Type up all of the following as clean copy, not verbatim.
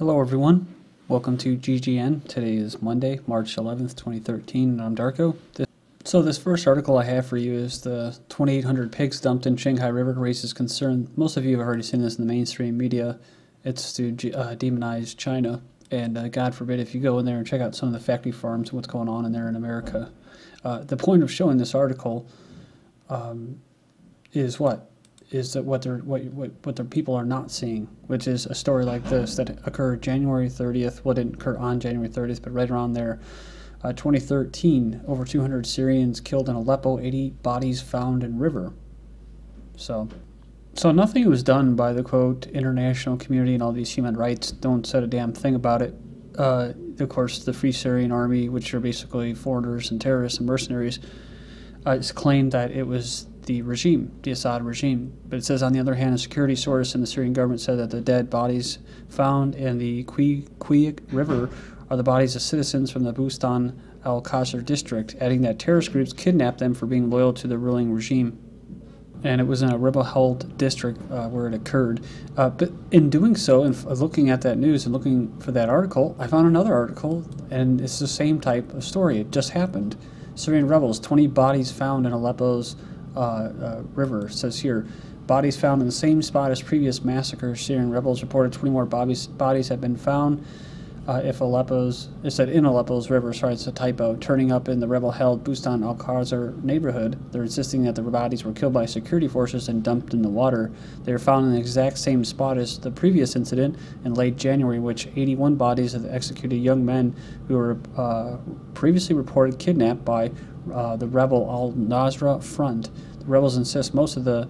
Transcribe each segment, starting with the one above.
Hello everyone, welcome to GGN. Today is Monday, March 11th, 2013, and I'm Darko. So this first article I have for you is the 2,800 pigs dumped in Shanghai River raises concern. Most of you have already seen this in the mainstream media. It's to demonize China, and God forbid if you go in there and check out some of the factory farms and what's going on in there in America. The point of showing this article is what their people are not seeing, which is a story like this that occurred January 30th. Well, it didn't occur on January 30th, but right around there. 2013, over 200 Syrians killed in Aleppo, 80 bodies found in river. So nothing was done by the, quote, international community, and all these human rights don't said a damn thing about it. Of course, the Free Syrian Army, which are basically foreigners and terrorists and mercenaries, has claimed that it was the regime, the Assad regime. But it says, on the other hand, a security source in the Syrian government said that the dead bodies found in the Quelq River are the bodies of citizens from the Bustan al-Qasr district, adding that terrorist groups kidnapped them for being loyal to the ruling regime. And it was in a rebel-held district where it occurred. But in doing so, and looking at that news and looking for that article, I found another article, and it's the same type of story. It just happened. Syrian rebels, 20 bodies found in Aleppo's river. It says here, bodies found in the same spot as previous massacres. Syrian rebels reported 20 more bodies have been found. It said in Aleppo's river, sorry, it's a typo, turning up in the rebel-held Bustan al-Qasr neighborhood. They're insisting that the bodies were killed by security forces and dumped in the water. They were found in the exact same spot as the previous incident in late January, in which 81 bodies of executed young men who were previously reported kidnapped by the rebel al-Nusra Front. The rebels insist most of the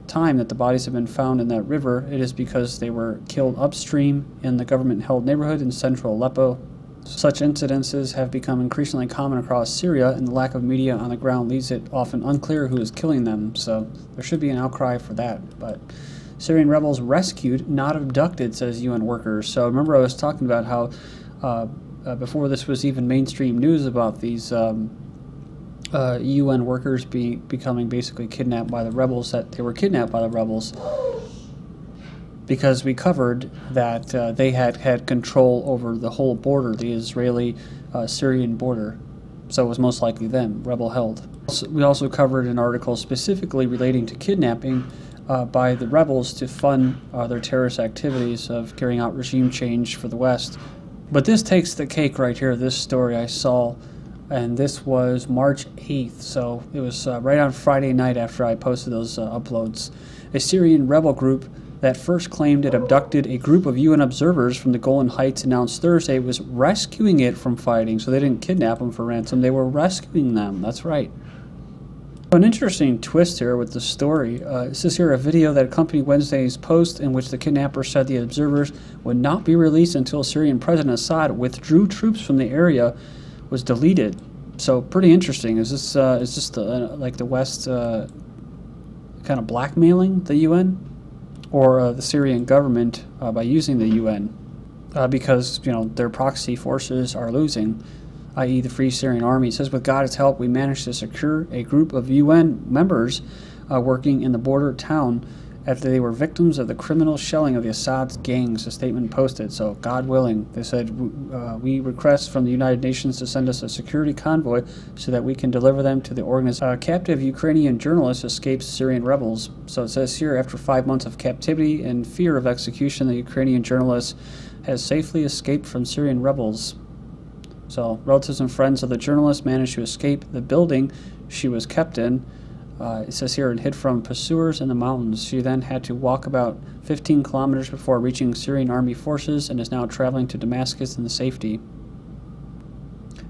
time that the bodies have been found in that river, it is because they were killed upstream in the government-held neighborhood in central Aleppo. Such incidences have become increasingly common across Syria, and the lack of media on the ground leaves it often unclear who is killing them, so there should be an outcry for that. But Syrian rebels rescued, not abducted, says UN workers. So remember I was talking about how before this was even mainstream news about these UN workers becoming basically kidnapped by the rebels, that they were kidnapped by the rebels because we covered that they had control over the whole border, the Israeli-Syrian border. So it was most likely them, rebel-held. We also covered an article specifically relating to kidnapping by the rebels to fund their terrorist activities of carrying out regime change for the West. But this takes the cake right here, this story I saw. And this was March 8th, so it was right on Friday night after I posted those uploads. A Syrian rebel group that first claimed it abducted a group of UN observers from the Golan Heights announced Thursday it was rescuing it from fighting. So they didn't kidnap them for ransom, they were rescuing them, that's right. An interesting twist here with the story. It says here a video that accompanied Wednesday's post in which the kidnappers said the observers would not be released until Syrian President Assad withdrew troops from the area was deleted. So pretty interesting. Is this like the West kind of blackmailing the UN or the Syrian government by using the UN because their proxy forces are losing, i.e. the Free Syrian Army. It says with God's help we managed to secure a group of UN members working in the border town after they were victims of the criminal shelling of the Assad's gangs, a statement posted. So, God willing, they said, we request from the United Nations to send us a security convoy so that we can deliver them to the organization. Captive Ukrainian journalist escapes Syrian rebels. So it says here, after 5 months of captivity and fear of execution, the Ukrainian journalist has safely escaped from Syrian rebels. So, relatives and friends of the journalist managed to escape the building she was kept in. It says here, and hid from pursuers in the mountains. She then had to walk about 15 kilometers before reaching Syrian army forces and is now traveling to Damascus in safety.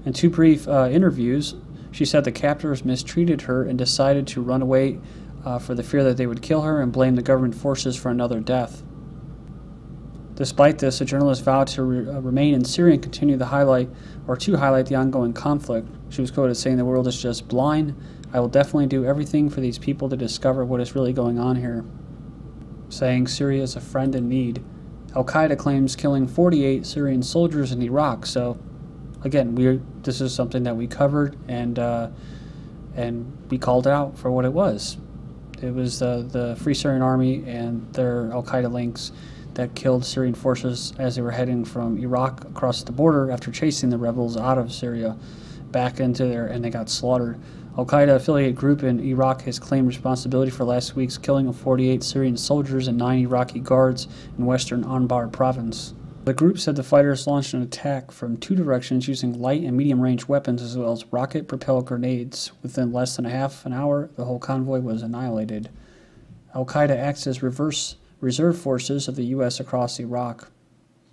In two brief interviews, she said the captors mistreated her and decided to run away for the fear that they would kill her and blame the government forces for another death. Despite this, the journalist vowed to remain in Syria and continue to highlight the ongoing conflict. She was quoted saying, "The world is just blind. I will definitely do everything for these people to discover what is really going on here." Saying Syria is a friend in need. Al-Qaeda claims killing 48 Syrian soldiers in Iraq. So, again, this is something that we covered and we called it out for what it was. It was the Free Syrian Army and their Al-Qaeda links that killed Syrian forces as they were heading from Iraq across the border after chasing the rebels out of Syria back into there, and they got slaughtered. Al-Qaeda affiliate group in Iraq has claimed responsibility for last week's killing of 48 Syrian soldiers and 9 Iraqi guards in western Anbar province. The group said the fighters launched an attack from 2 directions using light and medium-range weapons as well as rocket-propelled grenades. Within less than a half an hour, the whole convoy was annihilated. Al-Qaeda acts as reserve forces of the U.S. across Iraq.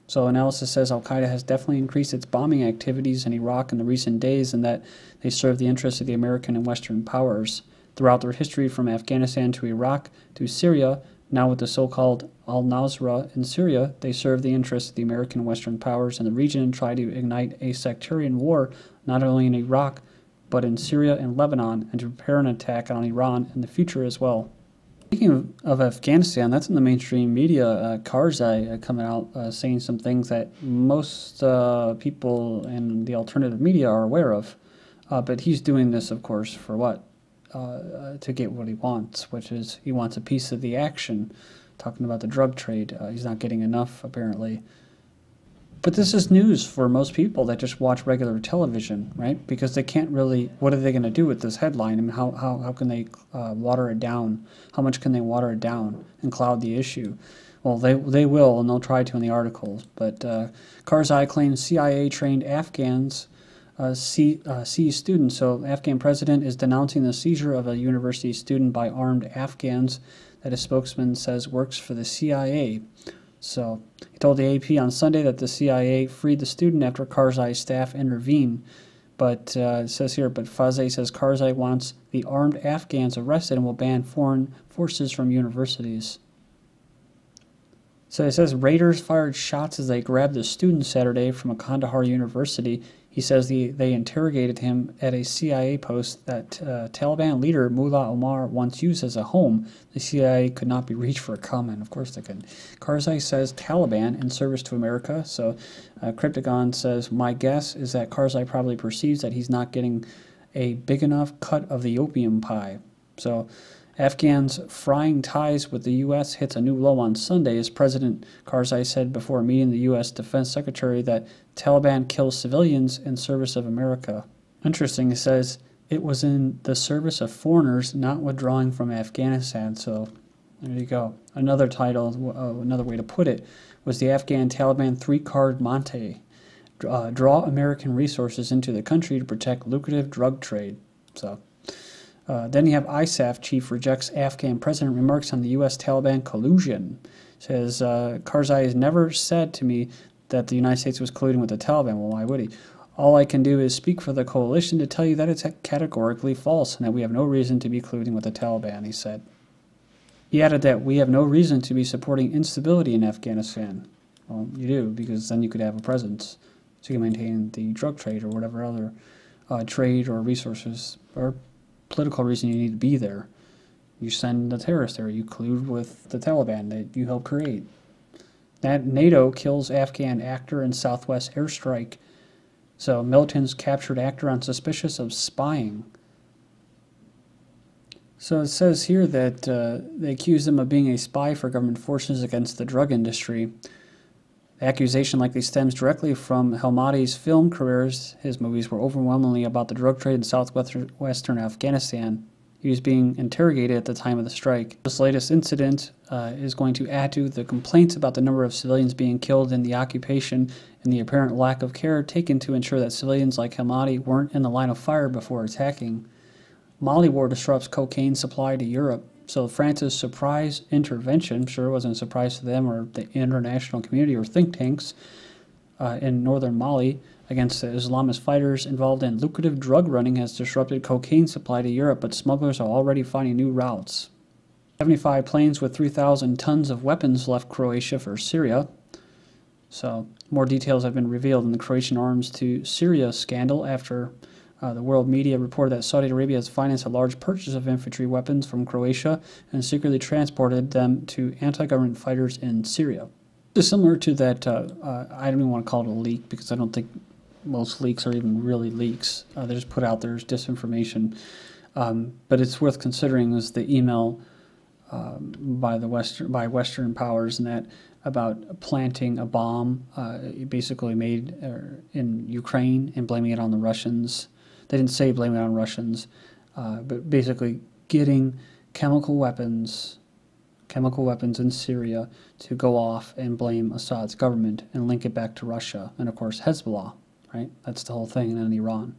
So analysis says Al-Qaeda has definitely increased its bombing activities in Iraq in the recent days, and that they serve the interests of the American and Western powers. Throughout their history from Afghanistan to Iraq to Syria, now with the so-called Al-Nusra in Syria, they serve the interests of the American and Western powers in the region and try to ignite a sectarian war not only in Iraq, but in Syria and Lebanon, and to prepare an attack on Iran in the future as well. Speaking of Afghanistan, that's in the mainstream media. Karzai coming out saying some things that most people in the alternative media are aware of. But he's doing this, of course, for what? To get what he wants, which is he wants a piece of the action, talking about the drug trade. He's not getting enough, apparently. But this is news for most people that just watch regular television, right? Because they can't really, what are they going to do with this headline? I mean, how can they water it down? How much can they water it down and cloud the issue? Well, they will, and they'll try to in the articles. But Karzai claims CIA-trained Afghans seize students. So Afghan president is denouncing the seizure of a university student by armed Afghans that a spokesman says works for the CIA. So he told the AP on Sunday that the CIA freed the student after Karzai's staff intervened. But it says here, but Fazeh says Karzai wants the armed Afghans arrested and will ban foreign forces from universities. So it says raiders fired shots as they grabbed the student Saturday from a Kandahar university. He says they interrogated him at a CIA post that Taliban leader Mullah Omar once used as a home. The CIA could not be reached for a comment. Of course they couldn't. Karzai says Taliban in service to America. So Cryptagon says, my guess is that Karzai probably perceives that he's not getting a big enough cut of the opium pie. So Afghans' frying ties with the U.S. hits a new low on Sunday, as President Karzai said before meeting the U.S. Defense Secretary that Taliban kills civilians in service of America. Interesting, it says it was in the service of foreigners not withdrawing from Afghanistan. So there you go. Another title, another way to put it, was the Afghan-Taliban three-card Monte. Draw American resources into the country to protect lucrative drug trade. So. Then you have ISAF chief rejects Afghan president remarks on the U.S. Taliban collusion. Says Karzai has never said to me that the United States was colluding with the Taliban. Well, why would he? All I can do is speak for the coalition to tell you that it's categorically false and that we have no reason to be colluding with the Taliban, he said. He added that we have no reason to be supporting instability in Afghanistan. Well, you do, because then you could have a presence so you can maintain the drug trade or whatever other trade or resources or political reason you need to be there. You send the terrorists there. You collude with the Taliban that you help create. That NATO kills Afghan actor in Southwest airstrike. So militants captured actor on suspicious of spying. So it says here that they accuse him of being a spy for government forces against the drug industry. The accusation likely stems directly from Helmadi's film careers. His movies were overwhelmingly about the drug trade in southwestern Afghanistan. He was being interrogated at the time of the strike. This latest incident is going to add to the complaints about the number of civilians being killed in the occupation and the apparent lack of care taken to ensure that civilians like Helmadi weren't in the line of fire before attacking. Mali war disrupts cocaine supply to Europe. So France's surprise intervention, I'm sure it wasn't a surprise to them or the international community or think tanks in northern Mali against the Islamist fighters involved in lucrative drug running has disrupted cocaine supply to Europe, but smugglers are already finding new routes. 75 planes with 3,000 tons of weapons left Croatia for Syria. So more details have been revealed in the Croatian arms to Syria scandal after the world media reported that Saudi Arabia has financed a large purchase of infantry weapons from Croatia and secretly transported them to anti-government fighters in Syria. It's similar to that, I don't even want to call it a leak because I don't think most leaks are even really leaks. They're just put out there as disinformation. But it's worth considering is the email by Western powers, and that about planting a bomb, basically made in Ukraine, and blaming it on the Russians. They didn't say blame it on Russians, but basically getting chemical weapons in Syria to go off and blame Assad's government and link it back to Russia, and of course Hezbollah, right? That's the whole thing, and then Iran.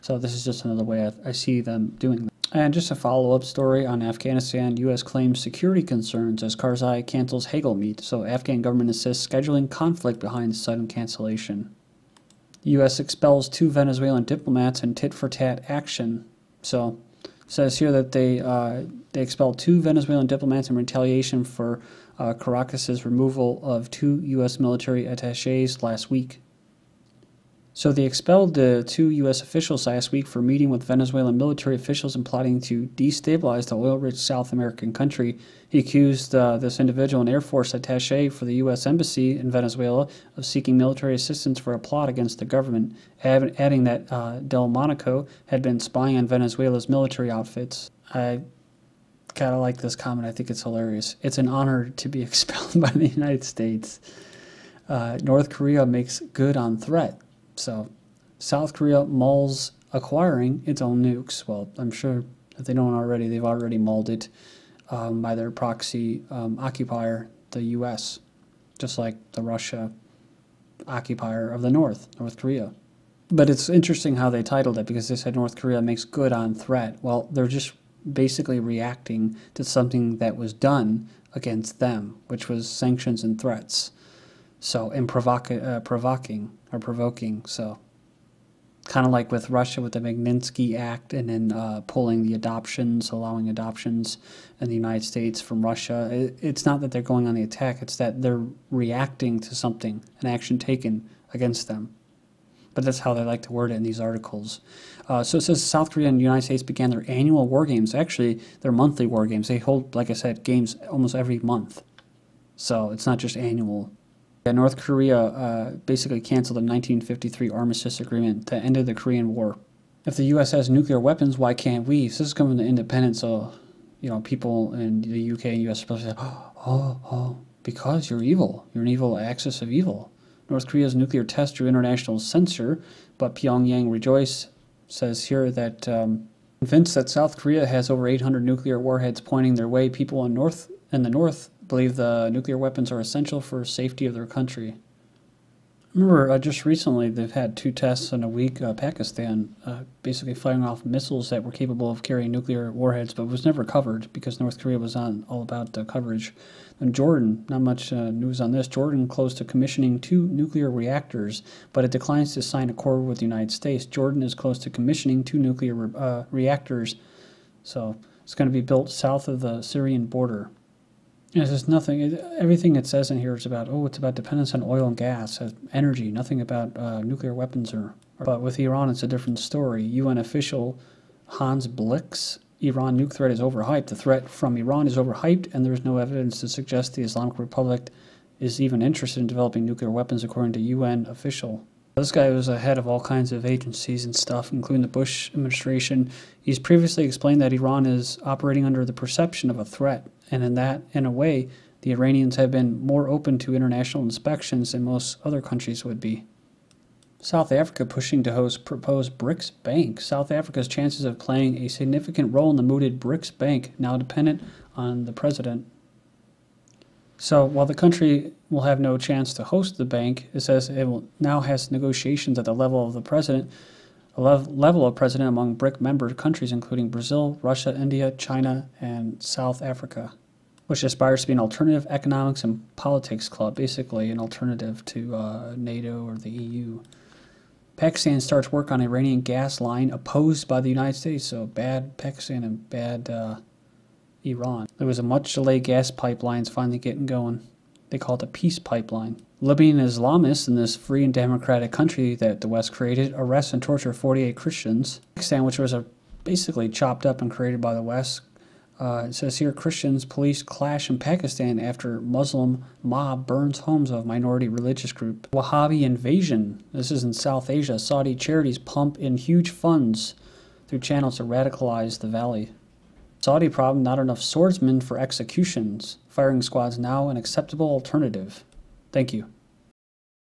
So this is just another way I see them doing that. And just a follow-up story on Afghanistan, U.S. claims security concerns as Karzai cancels Hagel meet. So Afghan government assists scheduling conflict behind sudden cancellation. U.S. expels 2 Venezuelan diplomats in tit-for-tat action. So it says here that they expelled 2 Venezuelan diplomats in retaliation for Caracas's removal of 2 U.S. military attaches last week. So they expelled the 2 U.S. officials last week for meeting with Venezuelan military officials and plotting to destabilize the oil-rich South American country. He accused this individual, an Air Force attaché for the U.S. Embassy in Venezuela, of seeking military assistance for a plot against the government, adding that Del Monaco had been spying on Venezuela's military outfits. I kind of like this comment. I think it's hilarious. It's an honor to be expelled by the United States. North Korea makes good on threat. So, South Korea mulls acquiring its own nukes. Well, I'm sure if they don't already, they've already mulled it by their proxy occupier, the U.S., just like the Russia occupier of the North Korea. But it's interesting how they titled it, because they said North Korea makes good on threat. Well, they're just basically reacting to something that was done against them, which was sanctions and threats. So, and provoking, so kind of like with Russia with the Magnitsky Act, and then pulling the adoptions, allowing adoptions in the United States from Russia. It's not that they're going on the attack, it's that they're reacting to something, an action taken against them. But that's how they like to word it in these articles. So it says South Korea and the United States began their annual war games. Actually, they're monthly war games. They hold, like I said, games almost every month. So it's not just annual. North Korea basically canceled the 1953 armistice agreement that ended the Korean War. If the U.S. has nuclear weapons, why can't we? So this is coming to independence, so people in the U.K. and U.S. are supposed to say, oh, because you're evil. You're an evil axis of evil. North Korea's nuclear test drew international censure, but Pyongyang rejoice says here that convinced that South Korea has over 800 nuclear warheads pointing their way, people in the North believe the nuclear weapons are essential for safety of their country. Remember, just recently they've had 2 tests in a week. Pakistan basically firing off missiles that were capable of carrying nuclear warheads, but was never covered because North Korea was all about coverage. And Jordan, not much news on this. Jordan close to commissioning 2 nuclear reactors, but it declines to sign a accord with the United States. Jordan is close to commissioning 2 nuclear reactors, so it's going to be built south of the Syrian border. There's nothing, everything it says in here is about, it's about dependence on oil and gas, energy, nothing about nuclear weapons. But with Iran, it's a different story. UN official Hans Blix, Iran nuke threat is overhyped. The threat from Iran is overhyped, and there's no evidence to suggest the Islamic Republic is even interested in developing nuclear weapons, according to UN official. This guy was ahead of all kinds of agencies and stuff, including the Bush administration. He's previously explained that Iran is operating under the perception of a threat, and in a way, the Iranians have been more open to international inspections than most other countries would be. South Africa pushing to host proposed BRICS Bank. South Africa's chances of playing a significant role in the mooted BRICS Bank now dependent on the president. So while the country will have no chance to host the bank, it says it now has negotiations at the level of the president, among BRIC member countries including Brazil, Russia, India, China, and South Africa, which aspires to be an alternative economics and politics club, basically an alternative to NATO or the EU. Pakistan starts work on Iranian gas line opposed by the United States, so bad Pakistan and bad Iran. There was a much delayed gas pipelines finally getting going. They call it a peace pipeline. Libyan Islamists in this free and democratic country that the West created arrest and torture 48 Christians. Pakistan, which was basically chopped up and created by the West. It says here, Christians police clash in Pakistan after Muslim mob burns homes of minority religious group. Wahhabi invasion. This is in South Asia. Saudi charities pump in huge funds through channels to radicalize the valley. Saudi problem, not enough swordsmen for executions. Firing squads now an acceptable alternative. Thank you.